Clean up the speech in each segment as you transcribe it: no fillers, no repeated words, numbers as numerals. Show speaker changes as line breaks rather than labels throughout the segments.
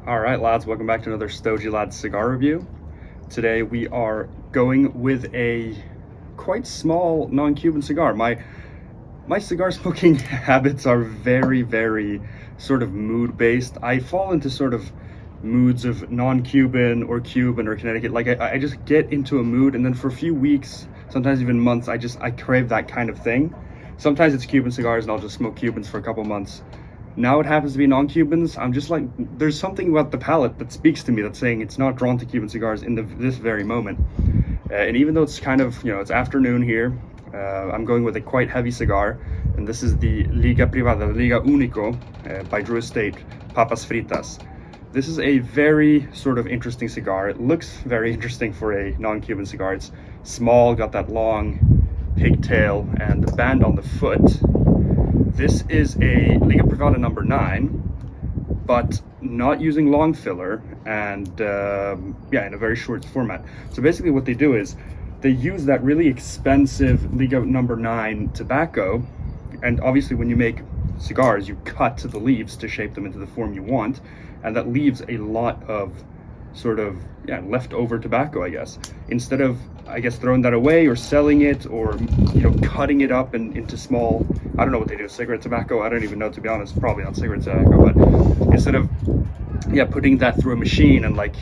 All right, lads, welcome back to another Stogie Lads cigar review. Today we are going with a quite small non-Cuban cigar. My cigar smoking habits are very sort of mood-based. I fall into sort of moods of non-Cuban or Cuban or Connecticut. Like I just get into a mood, and then for a few weeks, sometimes even months, I crave that kind of thing. Sometimes it's Cuban cigars and I'll just smoke Cubans for a couple months. Now it happens to be non-Cubans. I'm just like, there's something about the palate that speaks to me that's saying it's not drawn to Cuban cigars in this very moment. And even though it's kind of, it's afternoon here, I'm going with a quite heavy cigar. And this is the Liga Privada, Liga Único by Drew Estate, Papas Fritas. This is a very sort of interesting cigar. It looks very interesting for a non-Cuban cigar. It's small, got that long pigtail and the band on the foot. This is a Liga Privada No. 9, but not using long filler and in a very short format. So basically what they do is they use that really expensive Liga No. 9 tobacco, and obviously when you make cigars you cut to the leaves to shape them into the form you want, and that leaves a lot of sort of leftover tobacco, I guess. Instead of throwing that away or selling it or cutting it up into small, I don't know what they do, cigarette tobacco, I don't even know, to be honest, probably not cigarette tobacco, but instead of putting that through a machine and like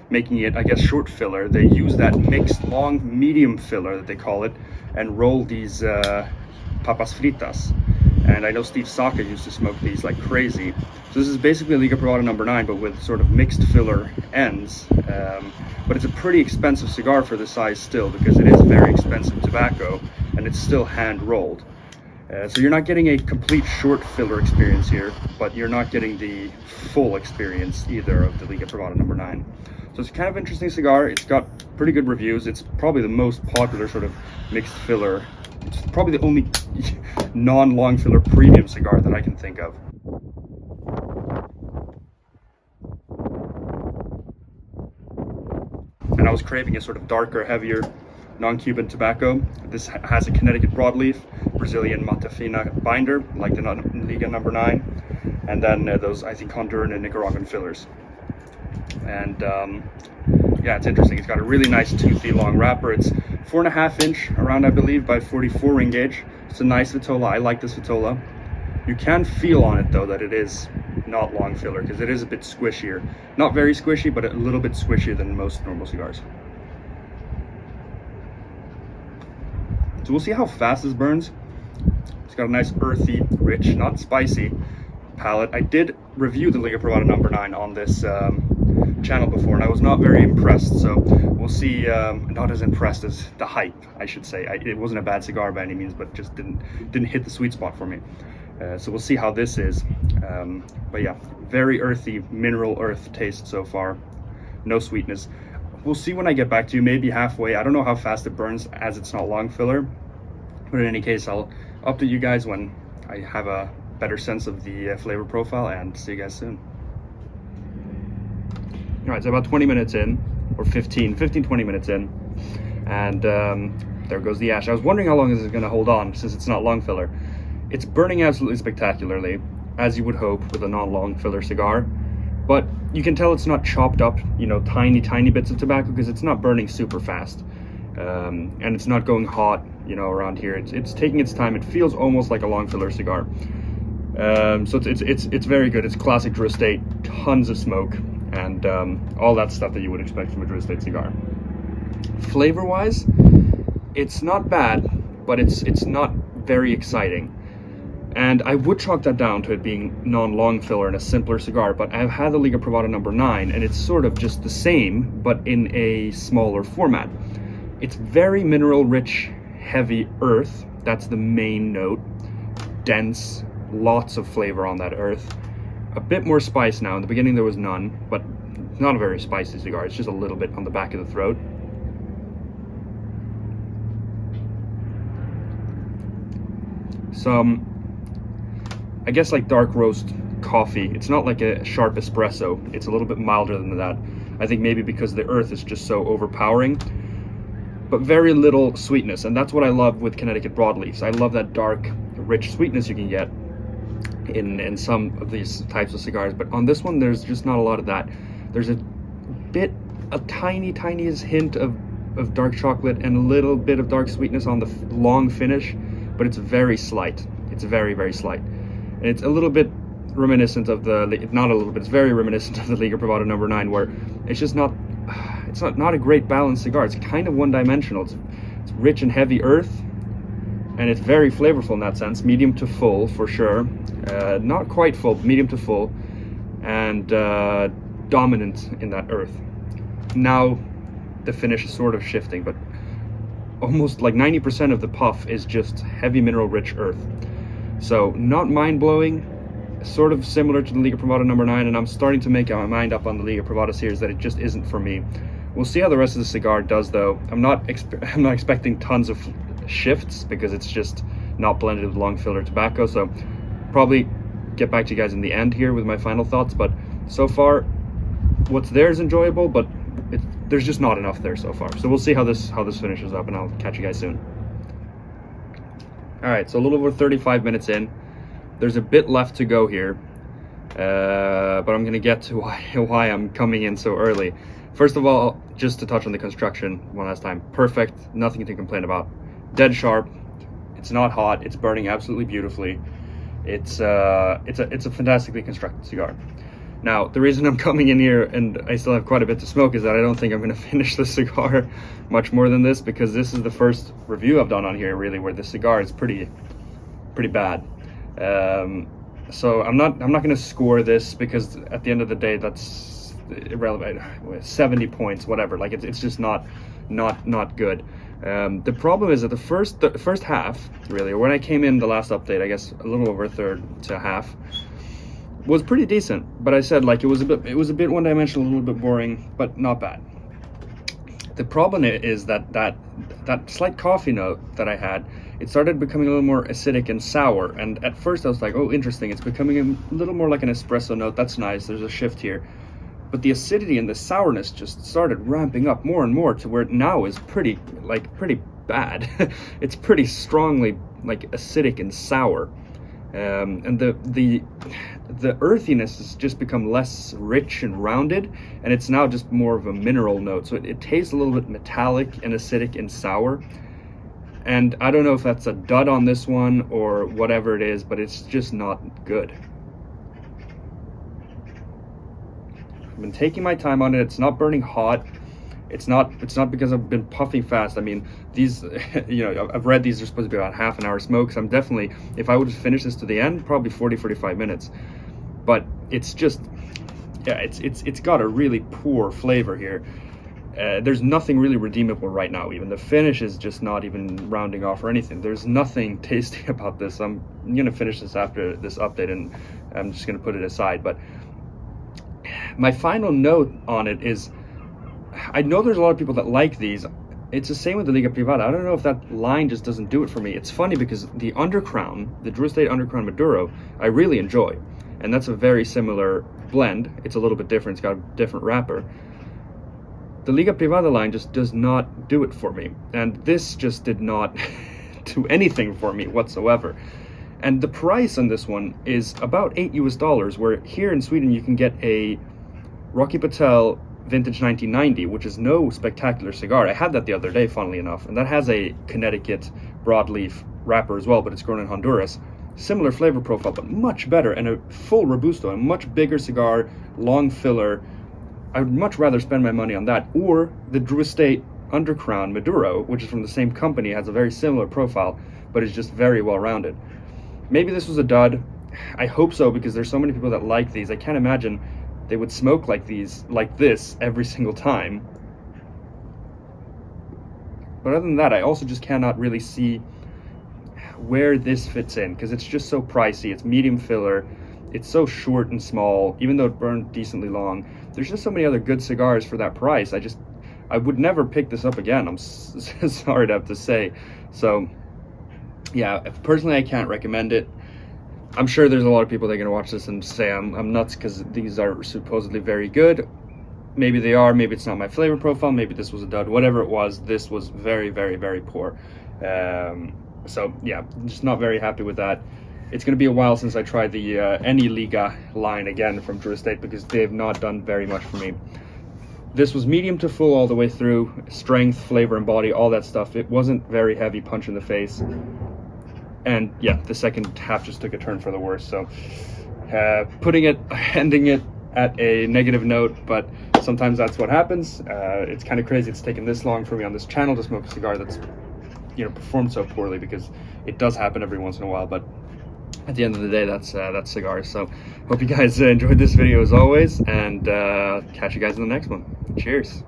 making it short filler, they use that mixed long medium filler that they call it and roll these papas fritas. And I know Steve Saka used to smoke these like crazy. So this is basically Liga Privada No. 9, but with sort of mixed filler ends. But it's a pretty expensive cigar for the size still, because it is very expensive tobacco, and it's still hand rolled. So you're not getting a complete short filler experience here, but you're not getting the full experience either of the Liga Privada No. 9. So it's a kind of interesting cigar. It's got pretty good reviews. It's probably the most popular sort of mixed filler. It's probably the only non-long filler premium cigar that I can think of. And I was craving a sort of darker, heavier non-Cuban tobacco. This has a Connecticut broadleaf, Brazilian Matafina binder, like the Liga No. 9, and then those, I think, Honduran and Nicaraguan fillers. And it's interesting. It's got a really nice toothy long wrapper. It's 4.5 inch around, I believe, by 44 ring gauge. It's a nice vitola. I like this vitola. You can feel on it though that it is not long filler, because it is a bit squishier. Not very squishy, but a little bit squishier than most normal cigars. So we'll see how fast this burns. It's got a nice earthy, rich, not spicy palate. I did review the Liga Privada No. 9 on this channel before, and I was not very impressed. So we'll see. Not as impressed as the hype, I should say. It wasn't a bad cigar by any means, but just didn't hit the sweet spot for me. So we'll see how this is. But yeah, very earthy, mineral earth taste so far. No sweetness. We'll see when I get back to you, maybe halfway. I don't know how fast it burns, as it's not long filler. But in any case, I'll update you guys when I have a better sense of the flavor profile, and see you guys soon. All right, so about 20 minutes in, or 15, 20 minutes in, and there goes the ash. I was wondering how long this is going to hold on, since it's not long filler. It's burning absolutely spectacularly, as you would hope with a non-long filler cigar, but you can tell it's not chopped up, tiny bits of tobacco, because it's not burning super fast, and it's not going hot, around here. It's taking its time. It feels almost like a long filler cigar. So it's very good. It's classic Drew Estate, tons of smoke, and all that stuff that you would expect from a Drew Estate cigar. Flavor-wise, it's not bad, but it's not very exciting. And I would chalk that down to it being non-long filler and a simpler cigar, but I've had the Liga Privada No. 9, and it's sort of just the same, but in a smaller format. It's very mineral-rich, heavy earth. That's the main note. Dense, lots of flavor on that earth. A bit more spice now. In the beginning there was none, but it's not a very spicy cigar. It's just a little bit on the back of the throat. Some, like dark roast coffee. It's not like a sharp espresso. It's a little bit milder than that. I think maybe because the earth is just so overpowering, but very little sweetness. And that's what I love with Connecticut broadleafs. I love that dark, rich sweetness you can get. in some of these types of cigars, but on this one there's just not a lot of that. There's a tiniest hint of dark chocolate and a little bit of dark sweetness on the long finish, but it's very slight. It's very slight, and it's a little bit reminiscent of not a little bit, it's very reminiscent of the Liga Privada No. 9, where it's just not a great balanced cigar. It's kind of one-dimensional. It's rich and heavy earth, and it's very flavorful in that sense. Medium to full for sure, not quite full, medium to full, and dominant in that earth. Now the finish is sort of shifting, but almost like 90% of the puff is just heavy mineral rich earth. So not mind-blowing, sort of similar to the Liga Privada No. 9, and I'm starting to make my mind up on the Liga Privada series that it just isn't for me. We'll see how the rest of the cigar does, though. I'm not expecting tons of shifts because it's just not blended with long filler tobacco, so probably get back to you guys in the end here with my final thoughts. But so far what's there is enjoyable, but there's just not enough there so far. So we'll see how this finishes up, and I'll catch you guys soon. All right, so a little over 35 minutes in. There's a bit left to go here, but I'm gonna get to why I'm coming in so early. First of all, just to touch on the construction one last time. Perfect, nothing to complain about. Dead sharp. It's not hot. It's burning absolutely beautifully. It's a fantastically constructed cigar. Now, the reason I'm coming in here and I still have quite a bit to smoke is that I don't think I'm going to finish the cigar much more than this, because this is the first review I've done on here really where the cigar is pretty bad. So I'm not going to score this, because at the end of the day that's irrelevant. 70 points, whatever. Like it's just not good. The problem is that the first half, really, or when I came in the last update, I guess a little over a third to half, was pretty decent. But I said, like, it was a bit one-dimensional, a little bit boring, but not bad. The problem is that slight coffee note that I had, it started becoming a little more acidic and sour. And at first I was like, oh, interesting, it's becoming a little more like an espresso note. That's nice, there's a shift here. But the acidity and the sourness just started ramping up more and more to where it now is pretty bad. It's pretty strongly like acidic and sour. And the earthiness has just become less rich and rounded, and it's now just more of a mineral note. So it tastes a little bit metallic and acidic and sour. And I don't know if that's a dud on this one or whatever it is, but it's just not good. I've been taking my time on it. It's not burning hot. It's not because I've been puffing fast. I mean, these, I've read these are supposed to be about half an hour smokes. I'm definitely, if I would finish this to the end, probably 40-45 minutes. But it's just, yeah, it's got a really poor flavor here. There's nothing really redeemable right now. Even the finish is just not even rounding off or anything. There's nothing tasty about this. I'm gonna finish this after this update, and I'm just gonna put it aside. But my final note on it is, I know there's a lot of people that like these. It's the same with the Liga Privada. I don't know if that line just doesn't do it for me. It's funny because the Undercrown, the Drew Estate Undercrown Maduro, I really enjoy. And that's a very similar blend. It's a little bit different. It's got a different wrapper. The Liga Privada line just does not do it for me. And this just did not do anything for me whatsoever. And the price on this one is about $8 US, where here in Sweden you can get a Rocky Patel Vintage 1990, which is no spectacular cigar. I had that the other day, funnily enough, and that has a Connecticut broadleaf wrapper as well, but it's grown in Honduras. Similar flavor profile, but much better, and a full Robusto, a much bigger cigar, long filler. I would much rather spend my money on that, or the Drew Estate Undercrown Maduro, which is from the same company, has a very similar profile, but is just very well rounded. Maybe this was a dud. I hope so, because there's so many people that like these. I can't imagine they would smoke like this every single time. But other than that, I also just cannot really see where this fits in, because it's just so pricey. It's medium filler. It's so short and small, even though it burned decently long. There's just so many other good cigars for that price. I would never pick this up again. I'm sorry to have to say. So yeah, personally, I can't recommend it. I'm sure there's a lot of people that are going to watch this and say I'm nuts because these are supposedly very good. Maybe they are, maybe it's not my flavor profile, maybe this was a dud. Whatever it was, this was very, very, very poor. So yeah, just not very happy with that. it's going to be a while since I tried the any Liga line again from Drew Estate, because they have not done very much for me. This was medium to full all the way through, strength, flavor, and body, all that stuff. It wasn't very heavy punch in the face. And yeah, the second half just took a turn for the worse. So ending it at a negative note, but sometimes that's what happens. It's kind of crazy it's taken this long for me on this channel to smoke a cigar that's, you know, performed so poorly, because it does happen every once in a while. But at the end of the day, that's cigars. So hope you guys enjoyed this video as always, and catch you guys in the next one. Cheers.